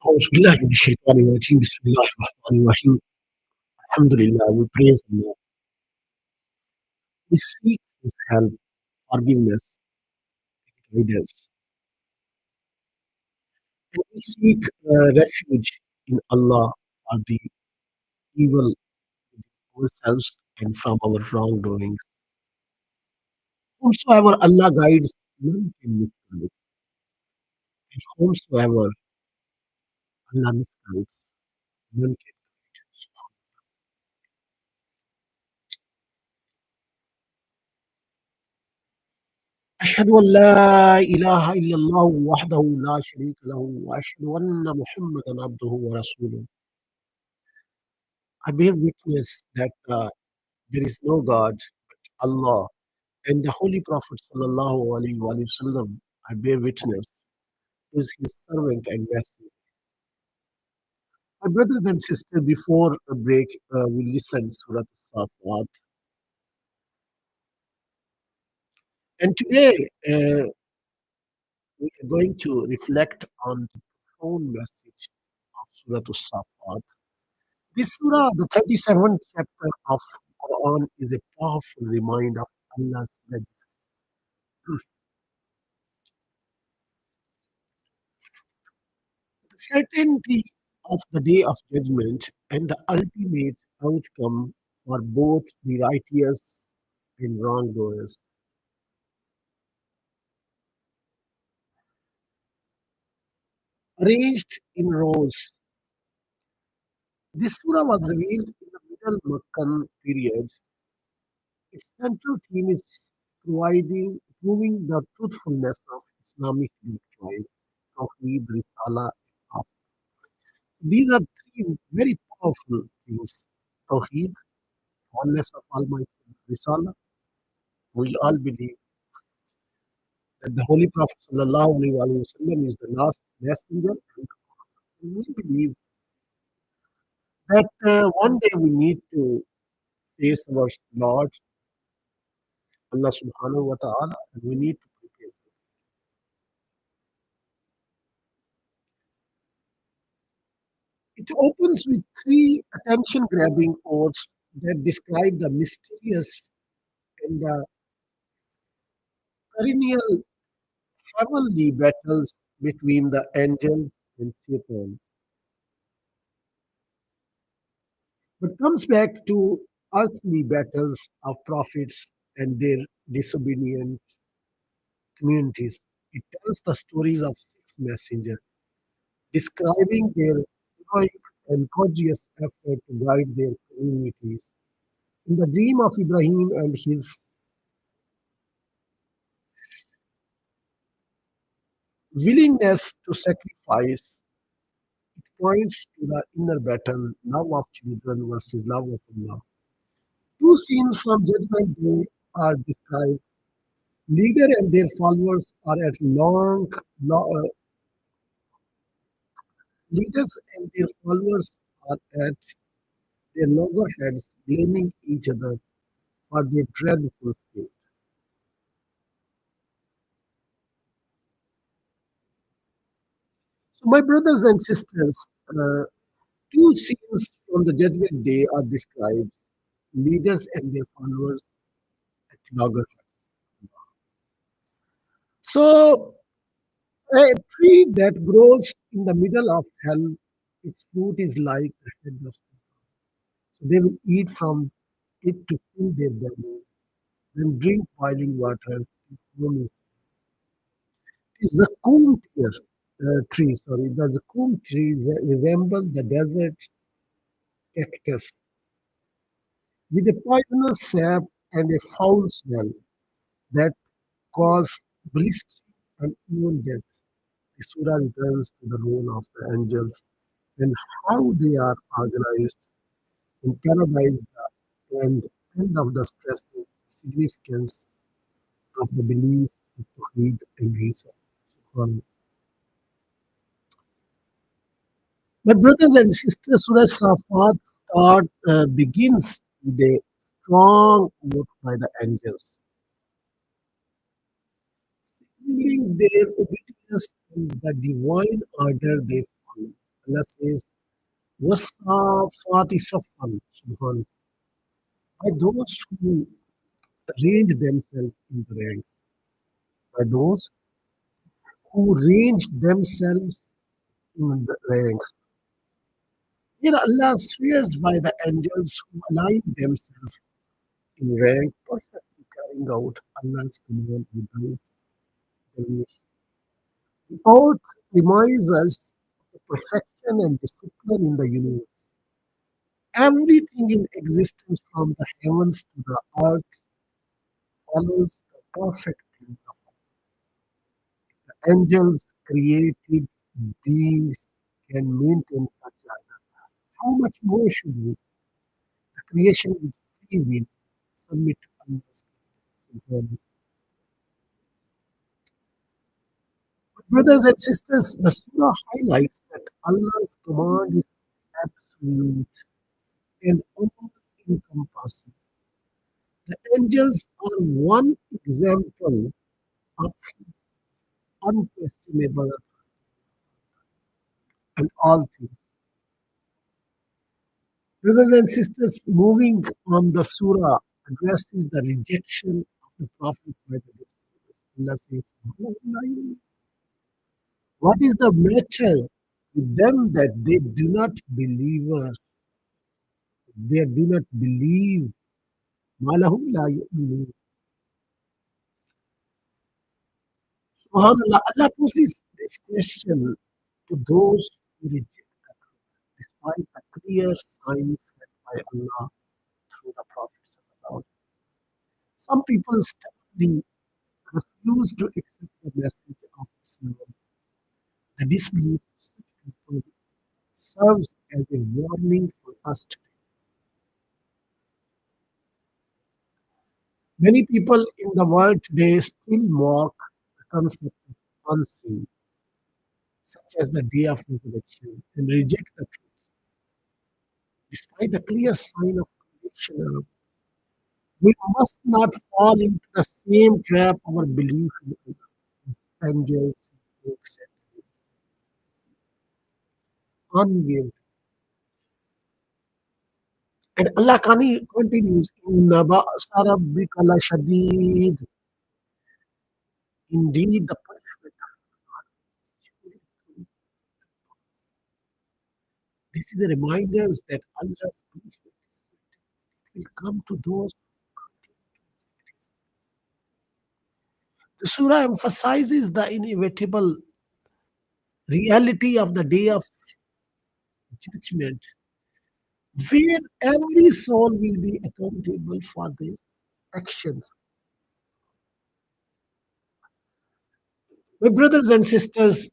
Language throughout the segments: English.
أعوذ بالله من الشيطان الرجيم بسم الله الرحمن الرحيم الحمد لله we praise Allah we seek His help forgiveness guidance and we seek refuge in Allah for the evil of ourselves and from our wrongdoings. Whomsoever Allah guides, none can misguide, and whomsoever Allah misguides, none can guide. أشهد أن لا إله إلا الله وحده لا شريك له وأشهد أن محمدا عبده ورسوله. I bear witness that there is no God but Allah and the Holy Prophet sallallahu alaihi wasallam. I bear witness is His servant and messenger. My brothers and sisters, before a break, we listened Surah Al-Safat, and today we are going to reflect on the profound message of Surah Al-Safat. This surah, the 37th chapter of Quran, is a powerful reminder of Allah's majesty. The certainty of the day of judgment and the ultimate outcome for both the righteous and wrongdoers. Arranged in rows, this surah was revealed in the Middle Meccan period. Its central theme is proving the truthfulness of Islamic doctrine, Tawheed, Risala, and Haq. These are three very powerful things. Tawheed, oneness of Almighty, Risala. We all believe that the Holy Prophet ﷺ is the last messenger. And we believe that one day we need to face our Lord, Allah subhanahu wa ta'ala, and we need to prepare. It opens with three attention grabbing quotes that describe the mysterious and the perennial heavenly battles between the angels and Satan, but comes back to earthly battles of prophets and their disobedient communities. It tells the stories of six messengers, describing their heroic and courageous effort to guide their communities. In the dream of Ibrahim and his willingness to sacrifice, it points to the inner battle, love of children versus love of Allah. Two scenes from Judgment Day are described. Leader and their followers are at leaders and their followers are at their loggerheads, blaming each other for their dreadful fate. So, my brothers and sisters, uh, two scenes from the Judgment Day are described. Leaders and their followers at loggerheads. So, a tree that grows in the middle of hell, its fruit is like the head of. So they will eat from it to fill their bellies, then drink boiling water. The tree, sorry, the zakum trees resemble the desert cactus with a poisonous sap and a foul smell that cause blistering and even death. The surah returns to the role of the angels and how they are organized in paradise and end of the stressing significance of the belief of Tawheed and reason. My brothers and sisters, Surah Safat begins with a strong note by the angels, signaling their obedience to the divine order they follow. Allah says, وَالصَّافَّاتِ صَفًّا Subhan. By those who range themselves in the ranks, by those who range themselves in the ranks. Here Allah swears by the angels who align themselves in rank, perfectly carrying out Allah's command without deviation. The earth reminds us of the perfection and discipline in the universe. Everything in existence from the heavens to the earth follows the perfect plan of the angels created beings can maintain such order. How much more should we, the creation with free will, submit to Allah's guidance? Brothers and sisters, the surah highlights that Allah's command is absolute and all-encompassing. The angels are one example of His unquestionable and all things. Brothers and sisters, moving on, the surah addresses the rejection of the Prophet by the disbelievers. Allah says, what is the matter with them that they do not believe or they do not believe? Malahum la yu'minun. Subhanallah, Allah poses this question to those who reject the truth, despite the clear signs set by Allah through the Prophet. Some people stubbornly refuse to accept the message of Islam. The disbelief of such people serves as a warning for us today. Many people in the world today still mock the concept of unseen, such as the day of resurrection, and reject the truth, despite the clear sign of conviction around. We must not fall into the same trap our belief in angels, books, and unwavering. And Allah continues, "Inna ba'sa rabbika lashadid." Indeed, the punishment of God is surely come to pass. This is a reminder that Allah's punishment is certain. It will come to those who continue to reject His mercy. The surah emphasizes the inevitable reality of the day of judgment, where every soul will be accountable for their actions. My brothers and sisters,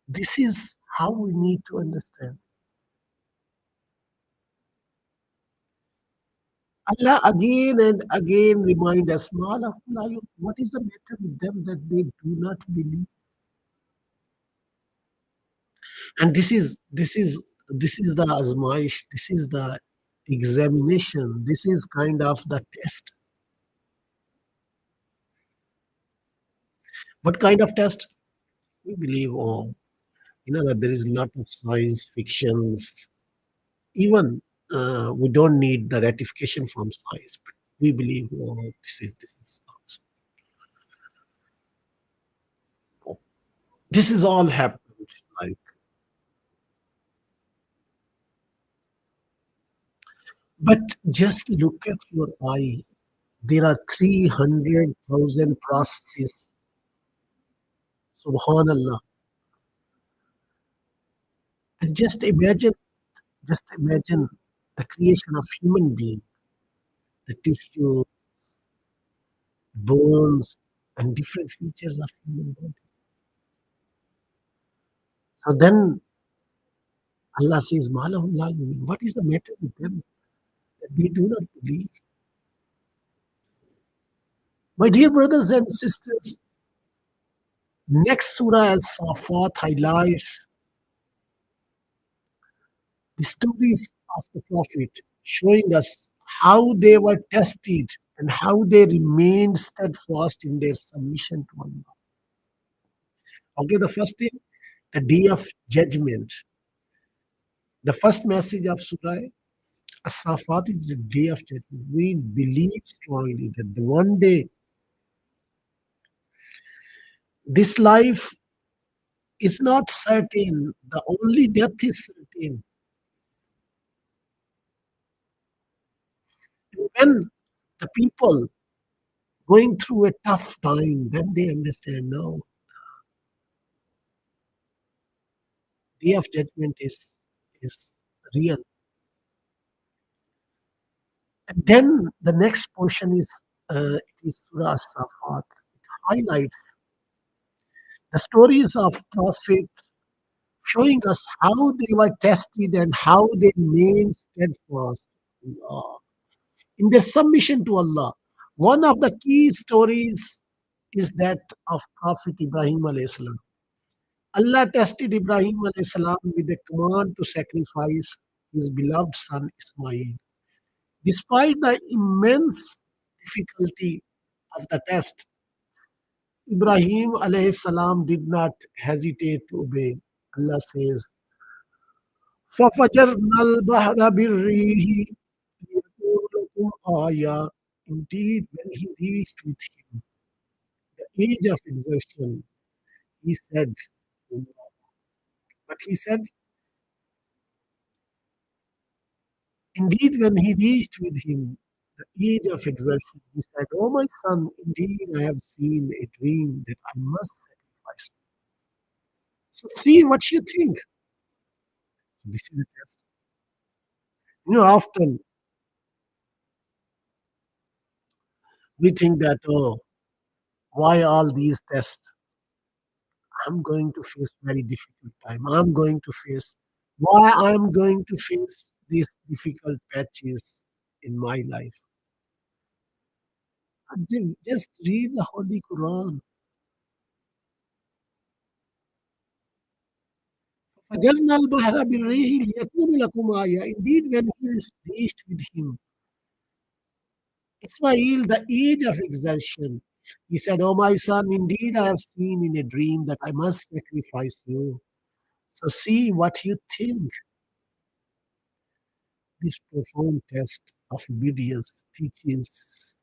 this is how we need to understand. Allah again and again remind us, what is the matter with them that they do not believe? And this is the azmaish, this is the examination, this is kind of the test. What kind of test? We believe, that there is a lot of science fictions. Even we don't need the ratification from science, but we believe, this is all happened. Like, but just look at your eye. There are 300,000 processes. Subhanallah. And just imagine the creation of human being, the tissue, bones, and different features of human body. So then Allah says, "Malahum la yu'minun." What is the matter with them that they do not believe? My dear brothers and sisters, next surah as Safat highlights the stories of the Prophet, showing us how they were tested and how they remained steadfast in their submission to Allah. Okay, the first thing, the day of judgment. The first message of Surah As-Safat is the day of judgment. We believe strongly that the one day this life is not certain. The only death is certain. And when the people going through a tough time, then they understand, no, day of judgment is real. And then the next portion is it is Surah As-Safat. It highlights the stories of Prophet, showing us how they were tested and how they remained steadfast in their submission to Allah. One of the key stories is that of Prophet Ibrahim alayhi salam. Allah tested Ibrahim alayhi salam with a command to sacrifice his beloved son Ismail. Despite the immense difficulty of the test, Ibrahim alayhi salam did not hesitate to obey. Allah says, فَفَجَرْنَا الْبَحْرَ بِالرِّيحِ لِيَكُونَ لَكُمْ آيَةً. Indeed, when he reached with him the age of exertion, he said, but he said, indeed, when he reached with him the age of exertion, he said, "Oh, my son, indeed, I have seen a dream that I must sacrifice." So, see what you think. This is a test. Often we think that, oh, why all these tests? I'm going to face very difficult time. I'm going to face why I'm going to face these difficult patches in my life. Just read the Holy Quran. فَجَرْنَا الْبَحْرَ بِالرِّيحِ لِيَكُونَ لَكُمْ آيَةً. Indeed, when he is reached with him, Ismail, the age of exertion, he said, "Oh, my son, indeed I have seen in a dream that I must sacrifice you." So see what you think. This profound test of obedience teaches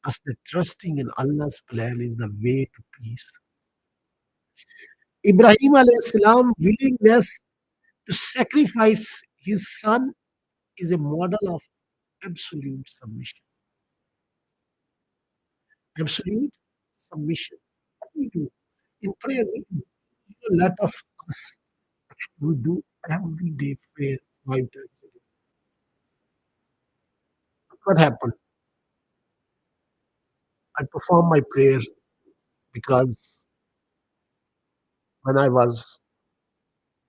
us that trusting in Allah's plan is the way to peace. Ibrahim alayhi salam willingness to sacrifice his son is a model of absolute submission. Absolute submission. What we do in prayer, a lot of us actually we do every day prayer 5 times a day. What happened? I perform my prayer because when I was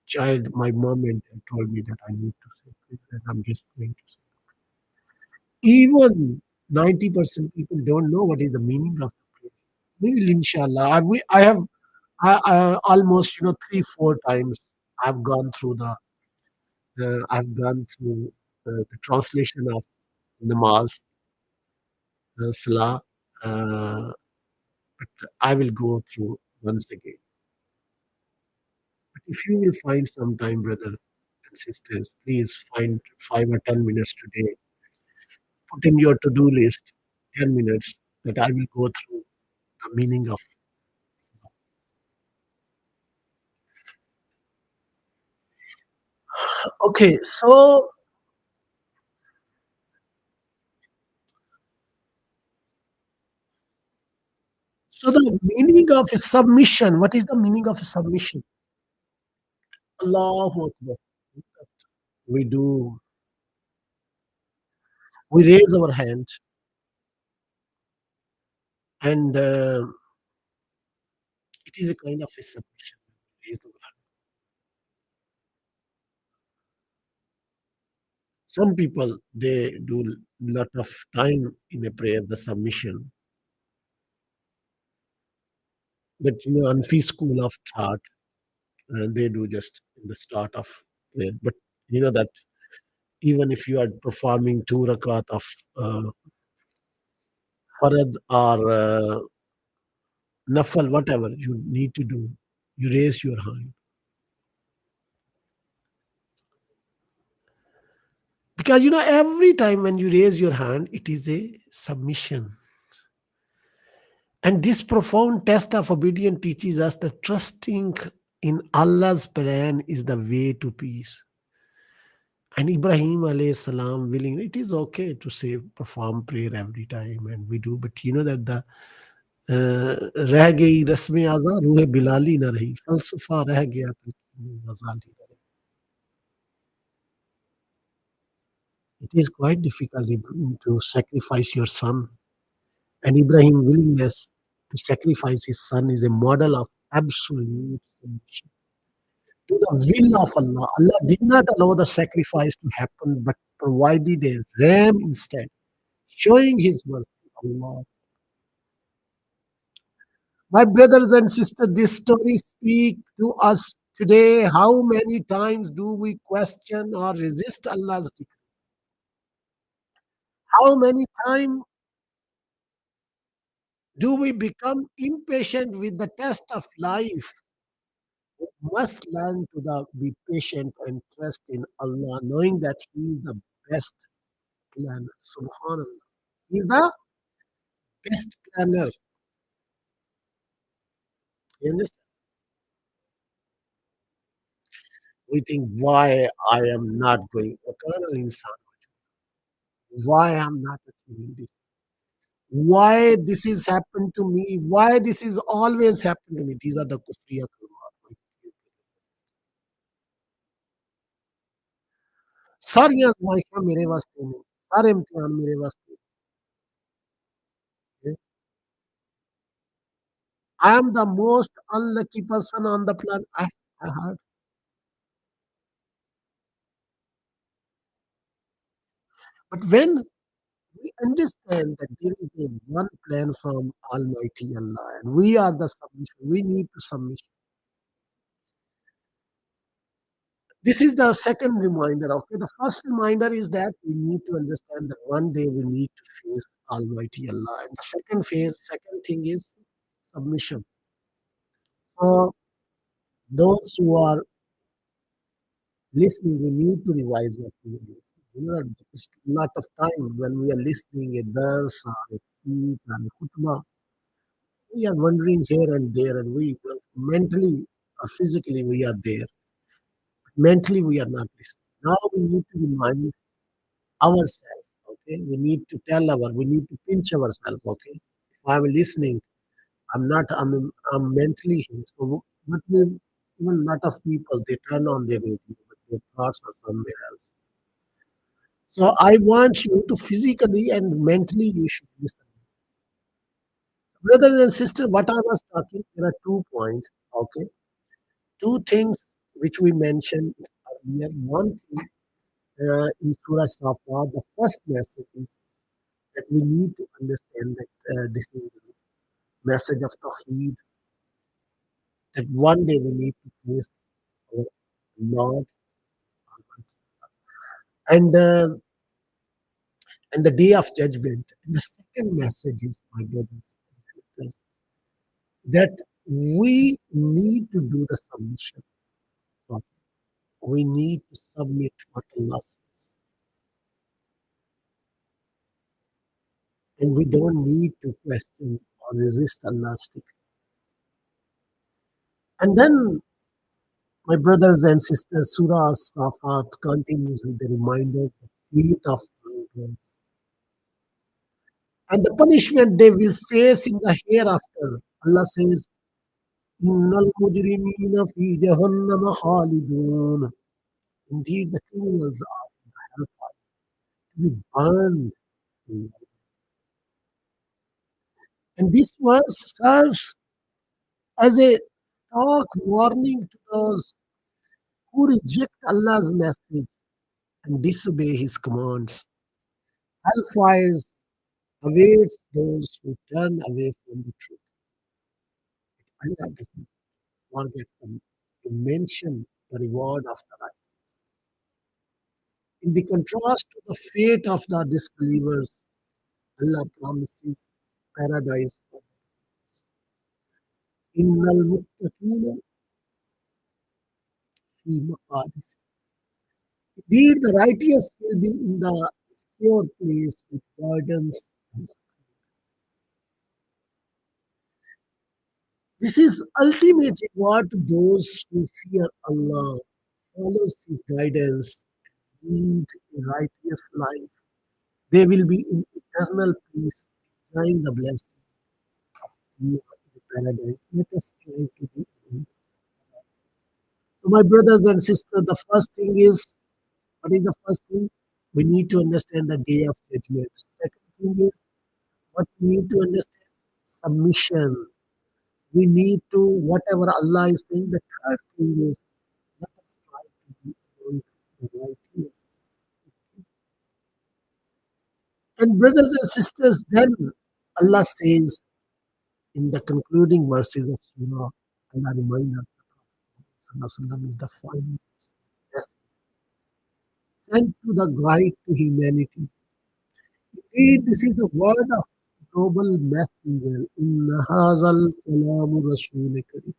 child, my mom and dad told me that I need to say prayer, and I'm just going to say. Even 90% people don't know what is the meaning of the prayer. Maybe inshallah, I have almost 3 4 times I've gone through the translation of namaz, salah. But I will go through once again. But if you will find some time, brother and sisters, please find 5 or 10 minutes today. Put in your to-do list 10 minutes that I will go through the meaning of salah. Okay, so the meaning of a submission. What is the meaning of a submission? Allahu Akbar. We do. We raise our hand and it is a kind of a submission. Raise our hand. Some people they do lot of time in a prayer, the submission. But Anfi school of thought, they do just in the start of prayer. But that even if you are performing 2 rakat of farad or nafal, whatever you need to do, you raise your hand. Because every time when you raise your hand, it is a submission. And this profound test of obedience teaches us that trusting in Allah's plan is the way to peace. And Ibrahim alayhi salam willing, it is okay to say perform prayer every time, and we do, but you know that the रह गई रस्म आज़ा रूह Bilali न रही फ़लसफ़ा रह गया तलक़ीन ग़ज़ाली न रही. It is quite difficult to sacrifice your son, and Ibrahim willingness to sacrifice his son is a model of absolute submission to the will of Allah. Allah did not allow the sacrifice to happen, but provided a ram instead, showing his mercy. Allah. My brothers and sisters, this story speaks to us today. How many times do we question or resist Allah's decree? How many times do we become impatient with the test of life? We must learn to be patient and trust in Allah, knowing that He is the best planner. Subhanallah. He is the best planner. You understand? We think why I am not going. Eternal insan. Why I am not achieving this? Why this is happened to me? Why this is always happened to me? These are the kufriya kalmat. सारी आजमाइशें मेरे वास्ते नहीं, सारे इम्तिहान मेरे वास्ते हैं. I am the most unlucky person on the planet. I heard. But when we understand that there is a one plan from Almighty Allah, and we are the submission, we need to submission. This is the second reminder. Okay, the first reminder is that we need to understand that one day we need to face Almighty Allah, and the second thing is submission. For those who are listening, we need to revise what we are listening. There's a lot of time when we are listening a dars or a speech and a khutbah, we are wandering here and there, and we mentally or physically we are there. Mentally, we are not listening. Now we need to remind ourselves. Okay, we need to pinch ourselves. Okay, if I'm listening, I'm mentally here. So, but even a lot of people they turn on their radio, but their thoughts are somewhere else. So I want you to physically and mentally you should listen. Brothers and sisters, what I was talking, there are 2 points. Okay, two things which we mentioned earlier. One thing in Surah Safa, the first message is that we need to understand that this is the message of Tawheed, that one day we need to face our Lord, and uh, and the day of judgment. And the second message is, my brothers and sisters, that we need to do the submission. We need to submit what Allah says, and we don't need to question or resist Allah's decree. And then, my brothers and sisters, Surah Safat continues with the reminder of the fate of mankind and the punishment they will face in the hereafter. Allah says, "Innal mujrimina fi jahannama khalidun." Indeed, the criminals are in the hellfire to be burned. And this verse serves as a stark warning to those who reject Allah's message and disobey His commands. Hellfires awaits those who turn away from the truth. Allah doesn't forget to mention the reward of the right. In the contrast to the fate of the disbelievers, Allah promises paradise for them. Innal muttaqina fi maqadis. Indeed, the righteous will be in the secure place with gardens. This is ultimately what those who fear Allah, follows His guidance, lead a righteous life. They will be in eternal peace, enjoying the blessing of Allah in the paradise. Let us try to be in. So, my brothers and sisters, the first thing is, what is the first thing? We need to understand the day of judgment. Second thing is, what we need to understand? Submission. We need to, whatever Allah is saying. The third thing is, let us try to be among the righteous. And brothers and sisters, then Allah says in the concluding verses of Surah, Allah reminds us that Sallallahu is the final message sent to the guide to humanity. Indeed, this is the word of global messenger. Inna hazal kalamu rasul kareem.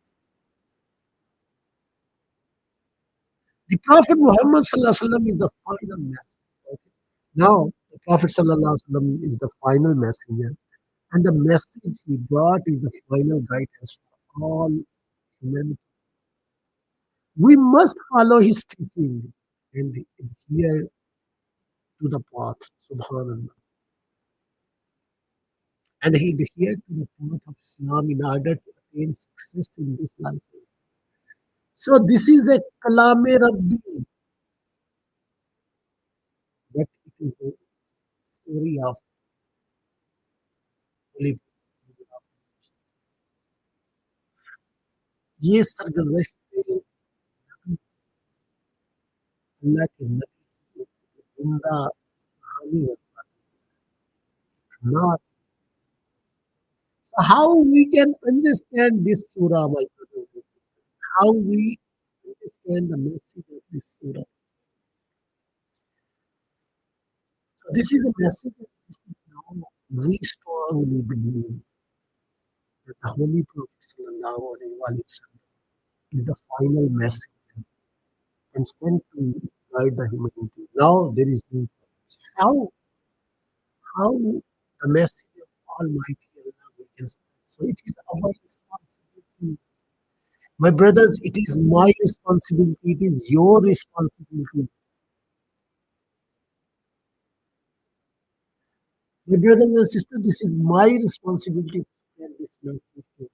The Prophet Muhammad Sallallahu Alaihi Wasallam is the final messenger. Okay? Now, the Prophet Sallallahu Alaihi Wasallam is the final messenger, and the message he brought is the final guidance for all humanity. We must follow his teaching and adhere to the path, subhanallah, and he adhere to the path of Islam in order to attain success in this life. So this is a kalame Rabbi, but it is a story of holy Prophet. ये सरगज़श्ते अल्लाह के नबी की जिंदा कहानी है, not how we can understand this surah, my brother. How we understand the message of this surah. So this is a message that this is now we strongly believe that the Holy Prophet Sallallahu Alaihi Wasallam is the final message and sent to guide the humanity. Now there is no how how the message of Almighty Allah we can spread. So it is our responsibility. My brothers, it is my responsibility, it is your responsibility. My brothers and sisters, this is my responsibility to spread this message to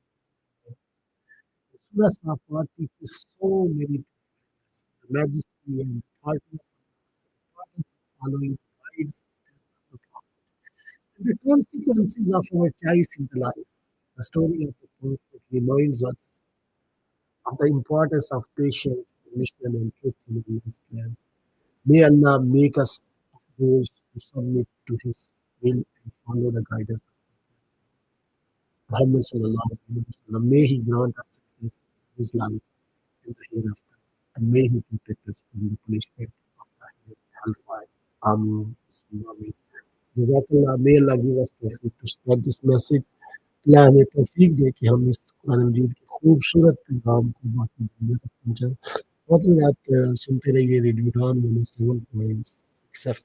Surah Safat teaches so many things. The majesty and authority of the importance of following the guides of the Prophet, and the consequences of our choice in the life. The story of the Prophet reminds us of the importance of patience, mission, and truth in Allah's plan. May Allah make us of those who submit to His will and follow the guidance of Muhammad sallallahu alaihi wasallam. May He grant us success in His life and the hereafter, and may He protect us from the punishment of the hellfire. Ameen. Ameen. Jazakallah. May Allah give us tawfiq to spread this message. अल्लाह हमें तौफीक दे कि हम इस कुरान मजीद के खूबसूरत पैगाम को बाकी दुनिया तक पहुँचाएं। बहुत रात सुनते रहिए रेडियो डॉन 107.6